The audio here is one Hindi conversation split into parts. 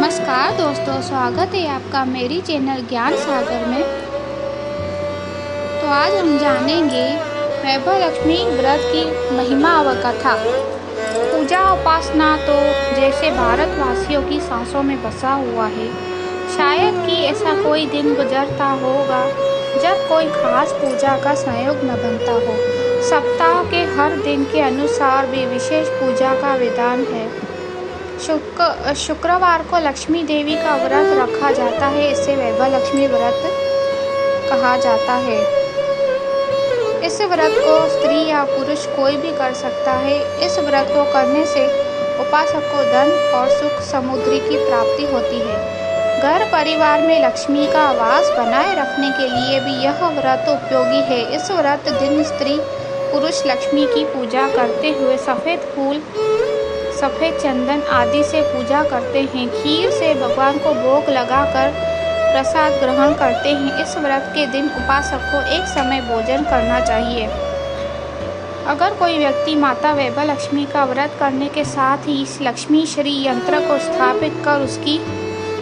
नमस्कार दोस्तों, स्वागत है आपका मेरी चैनल ज्ञान सागर में। तो आज हम जानेंगे वैभव लक्ष्मी व्रत की महिमा व कथा। पूजा उपासना तो जैसे भारतवासियों की सांसों में बसा हुआ है। शायद कि ऐसा कोई दिन गुजरता होगा जब कोई खास पूजा का संयोग न बनता हो। सप्ताह के हर दिन के अनुसार भी विशेष पूजा का विधान है। शुक्रवार को लक्ष्मी देवी का व्रत रखा जाता है। इसे वैभव लक्ष्मी व्रत कहा जाता है। इस व्रत को स्त्री या पुरुष कोई भी कर सकता है। इस व्रत को करने से उपासक को धन और सुख समृद्धि की प्राप्ति होती है। घर परिवार में लक्ष्मी का वास बनाए रखने के लिए भी यह व्रत उपयोगी है। इस व्रत दिन स्त्री पुरुष लक्ष्मी की पूजा करते हुए सफ़ेद फूल, सफ़ेद चंदन आदि से पूजा करते हैं। खीर से भगवान को भोग लगाकर प्रसाद ग्रहण करते हैं। इस व्रत के दिन उपासक को एक समय भोजन करना चाहिए। अगर कोई व्यक्ति माता वैभव लक्ष्मी का व्रत करने के साथ ही इस लक्ष्मी श्री यंत्र को स्थापित कर उसकी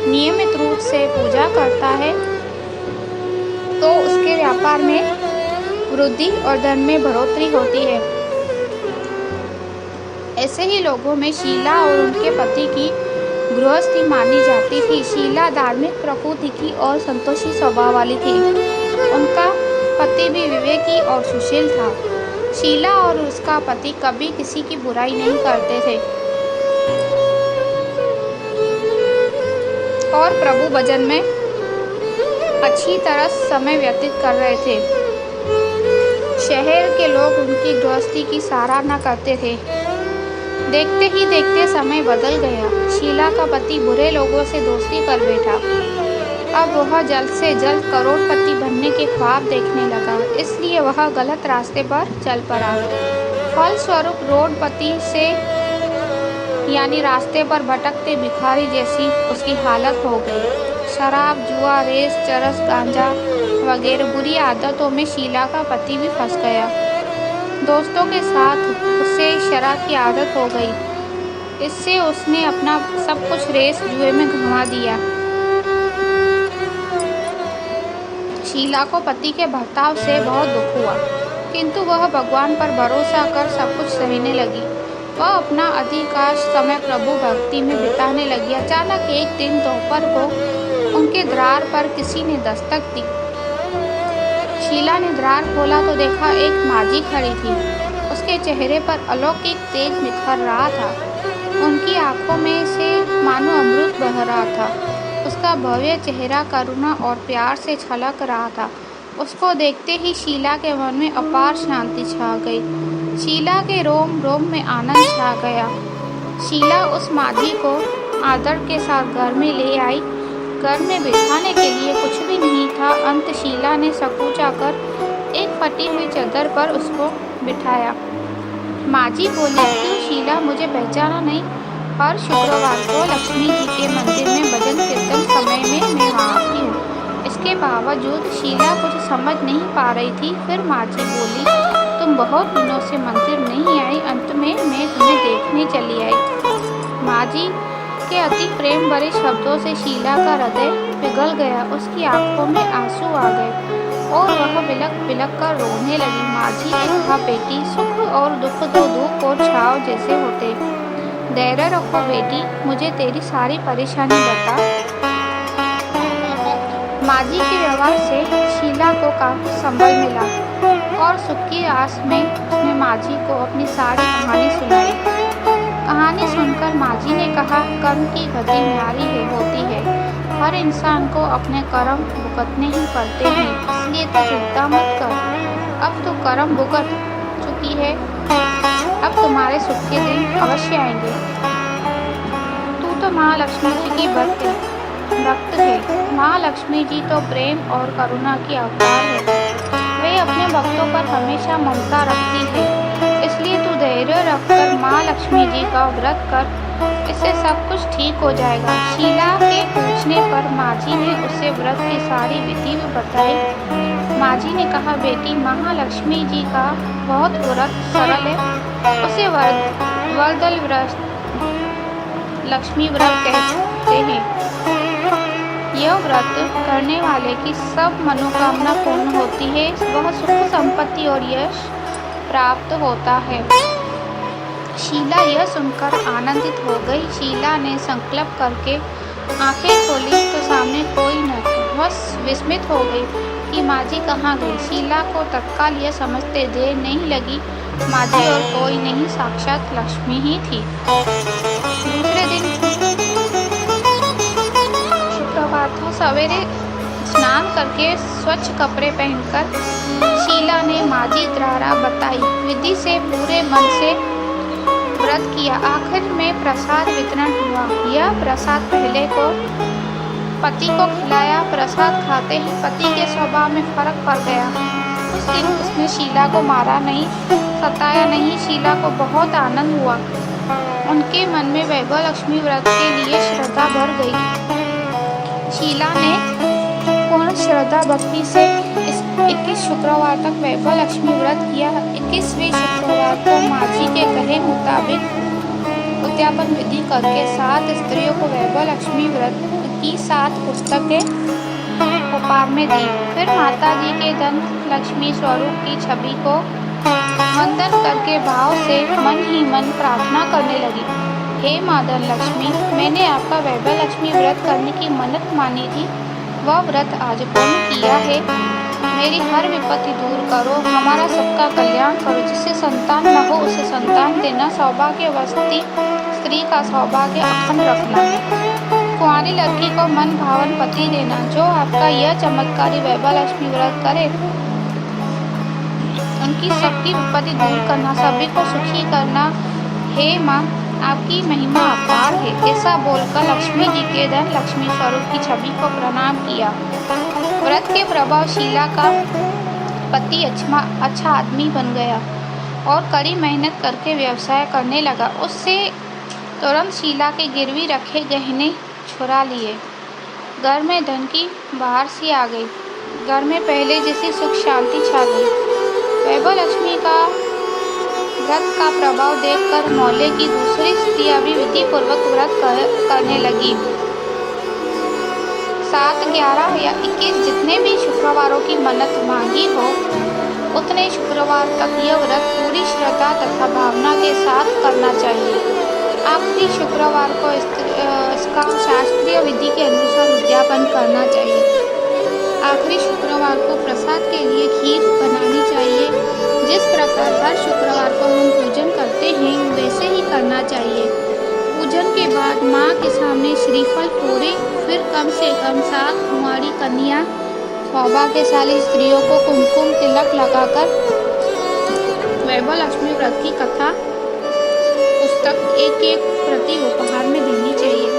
नियमित रूप से पूजा करता है तो उसके व्यापार में वृद्धि और धन में बढ़ोतरी होती है। ऐसे ही लोगों में शीला और उनके पति की गृहस्थी मानी जाती थी। शीला धार्मिक प्रकृति की और संतोषी स्वभाव वाली थी। उनका पति भी विवेकी और सुशील था। शीला और उसका पति कभी किसी की बुराई नहीं करते थे और प्रभु भजन में अच्छी तरह समय व्यतीत कर रहे थे। शहर के लोग उनकी गृहस्थी की सराहना करते थे। देखते ही देखते समय बदल गया। शीला का पति बुरे लोगों से दोस्ती कर बैठा। अब वह जल्द से जल्द करोड़पति बनने के ख्वाब देखने लगा, इसलिए वह गलत रास्ते पर चल पड़ा। फलस्वरूप रोडपति से यानी रास्ते पर भटकते भिखारी जैसी उसकी हालत हो गई। शराब, जुआ, रेस, चरस, गांजा वगैरह बुरी आदतों में शीला का पति भी फंस गया। दोस्तों के साथ उसे शराब की आदत हो गई। इससे उसने अपना सब कुछ रेस जुए में घुमा दिया। शीला को पति के बर्ताव से बहुत दुख हुआ, किंतु वह भगवान पर भरोसा कर सब कुछ सहने लगी। वह अपना अधिकांश समय प्रभु भक्ति में बिताने लगी। अचानक एक दिन दोपहर को उनके द्वार पर किसी ने दस्तक दी। शीला ने द्वार खोला तो देखा एक माझी खड़ी थी। उसके चेहरे पर अलौकिक तेज निखर रहा था। उनकी आंखों में से मानो अमृत बह रहा था। उसका भव्य चेहरा करुणा और प्यार से छलक रहा था। उसको देखते ही शीला के मन में अपार शांति छा गई। शीला के रोम रोम में आनंद छा गया। शीला उस माझी को आदर के साथ घर में ले आई। घर में बिठाने के लिए कुछ भी नहीं था। अंत शीला ने सकूचा कर एक फटी हुई चादर पर उसको बिठाया। माझी बोली, क्यों शीला, मुझे पहचाना नहीं? हर शुक्रवार को लक्ष्मी जी के मंदिर में भजन कीर्तन समय में मैं वहाँ आती हूँ। इसके बावजूद शीला कुछ समझ नहीं पा रही थी। फिर माझी बोली, तुम बहुत दिनों से मंदिर नहीं आई, अंत में मैं तुम्हें देखने चली आई। माझी के अति प्रेम भरे शब्दों से शीला का हृदय पिघल गया। उसकी आंखों में आंसू आ गए और वह बिलक बिलक कर रोने लगी। माझी ने कहा, बेटी, सुख और दुख तो धूप और छाव जैसे होते। धैर्य रखो बेटी, मुझे तेरी सारी परेशानी बता। माझी के व्यवहार से शीला को काफी संबल मिला और सुख की आस में उसने माझी को अपनी सारी कहानी सुनाई। कहानी सुनकर माझी ने कहा, कर्म की गति न्यारी होती है। हर इंसान को अपने कर्म भुगतने ही पड़ते हैं, इसलिए तो चिंता मत कर। अब तो कर्म भुगत चुकी है, अब तुम्हारे सुख के दिन अवश्य आएंगे। तू तो माँ लक्ष्मी जी की भक्त है। माँ लक्ष्मी जी तो प्रेम और करुणा की अवतार है। वे अपने भक्तों पर हमेशा ममता रखती है, इसलिए तू धैर्य रखकर माँ लक्ष्मी जी का व्रत कर, इससे सब कुछ ठीक हो जाएगा। शीला के पूछने पर माझी ने उसे व्रत की सारी विधि बताई। माझी ने कहा, बेटी, महालक्ष्मी जी का बहुत व्रत सरल है। उसे वर्दल व्रत लक्ष्मी व्रत कहते हैं। यह व्रत करने वाले की सब मनोकामना पूर्ण होती है, वह सुख संपत्ति और यश प्राप्त होता है। शीला यह सुनकर आनंदित हो गई। शीला ने संकल्प करके आंखें खोली तो सामने कोई न था। वह विस्मित हो गई कि माँ जी कहाँ गई। शीला को तत्काल यह समझते देर नहीं लगी, माँ जी और कोई नहीं, साक्षात लक्ष्मी ही थी। दूसरे दिन शुक्रवार था। सवेरे स्नान करके स्वच्छ कपड़े पहनकर शीला ने माँ जी द्वारा बताई विधि से पूरे मन से व्रत किया। आखिर में प्रसाद वितरण हुआ। यह प्रसाद पहले को पति को खिलाया। प्रसाद खाते ही पति के स्वभाव में फर्क पड़ गया। उस दिन उसने शीला को मारा नहीं, सताया नहीं। शीला को बहुत आनंद हुआ। उनके मन में वैभव लक्ष्मी व्रत के लिए श्रद्धा भर गई। शीला ने पूर्ण श्रद्धा भक्ति से 21 शुक्रवार तक वैभव लक्ष्मी व्रत किया। 21वें शुक्रवार को माँ जी के कहे मुताबिक उद्यापन विधि करके 7 स्त्रियों को वैभव लक्ष्मी व्रत की 7 पुस्तकें उपहार में दी। फिर माता जी के धन लक्ष्मी स्वरूप की छवि को वंदन करके भाव से मन ही मन प्रार्थना करने लगी। हे माँ धन लक्ष्मी, मैंने आपका वैभव लक्ष्मी व्रत करने की मन्नत मानी थी, वह व्रत आज पूर्ण किया है। मेरी हर विपत्ति दूर करो, हमारा सबका कल्याण करो। जिससे संतान न हो उसे संतान देना, सौभाग्यवती स्त्री का सौभाग्य अखंड रखना, कुंवारी लड़की को मन भावन पति देना। जो आपका यह चमत्कारी वैभव लक्ष्मी व्रत करे उनकी सबकी विपत्ति दूर करना, सभी को सुखी करना। हे माँ, आपकी महिमा अपार है। ऐसा बोलकर लक्ष्मी जी के धन लक्ष्मी स्वरूप की छवि को प्रणाम किया। व्रत के प्रभाव शीला का पति अच्छा आदमी बन गया और कड़ी मेहनत करके व्यवसाय करने लगा। उससे तुरंत शीला के गिरवी रखे गहने छुड़ा लिए। घर में धन की बहार सी आ गई। घर में पहले जैसी सुख शांति छा गई। वैभव लक्ष्मी का व्रत का प्रभाव देखकर मोहल्ले की दूसरी स्त्रियां भी विधि पूर्वक व्रत करने लगी। 7, 11 या 21 जितने भी शुक्रवारों की मन्नत मांगी हो, उतने शुक्रवार तक यह व्रत पूरी श्रद्धा तथा भावना के साथ करना चाहिए। आखिरी शुक्रवार को इसका शास्त्रीय विधि के अनुसार उद्यापन करना चाहिए। आखिरी शुक्रवार को प्रसाद के लिए खीर बनानी चाहिए। जिस प्रकार हर शुक्रवार को हम पूजन करते हैं वैसे ही करना चाहिए। पूजन के बाद माँ के सामने श्रीफल फोड़े, फिर कम से कम 7 कुंवारी कन्या सौभाग्यशाली स्त्रियों को कुमकुम तिलक लगाकर वैभव लक्ष्मी व्रत की कथा पुस्तक एक प्रति उपहार में देनी चाहिए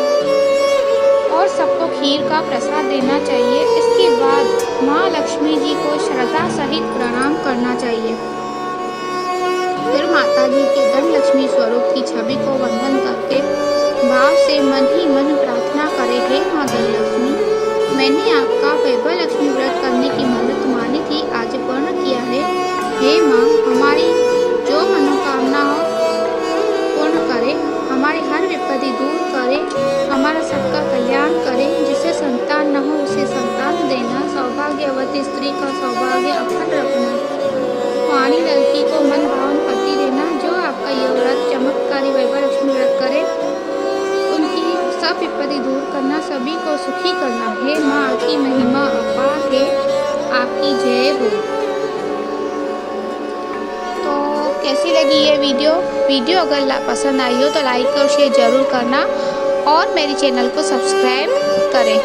और सबको खीर का प्रसाद देना चाहिए। इसके बाद माँ लक्ष्मी जी को श्रद्धा सहित प्रणाम करना चाहिए। फिर माता जी के धन लक्ष्मी स्वरूप की छवि को वंदन करके भाव से मन ही मन प्रार्थना करे, हे माँ धन लक्ष्मी, मैंने आपका वैभव लक्ष्मी व्रत करने की मन्नत मानी थी, आज पूर्ण किया है। हे माँ, हमारी जो मनोकामना हो पूर्ण करे, हमारी हर विपत्ति दूर करे, हमारा सबका कल्याण करे। जिसे संतान न हो उसे संतान देना, सौभाग्यवती स्त्री का सौभाग्य अखंड रखना, कुंवारी लड़की को मन भावन पति देना। जो आपका यह व्रत चमत्कारी वैभव लक्ष्मी व्रत करे उनकी सब विपत्ति दूर करना, सभी को सुखी करना। हे माँ, आपकी महिमा अपार है, आपकी जय हो। तो कैसी लगी ये वीडियो अगर पसंद आई हो तो लाइक और शेयर जरूर करना और मेरे चैनल को सब्सक्राइब करें।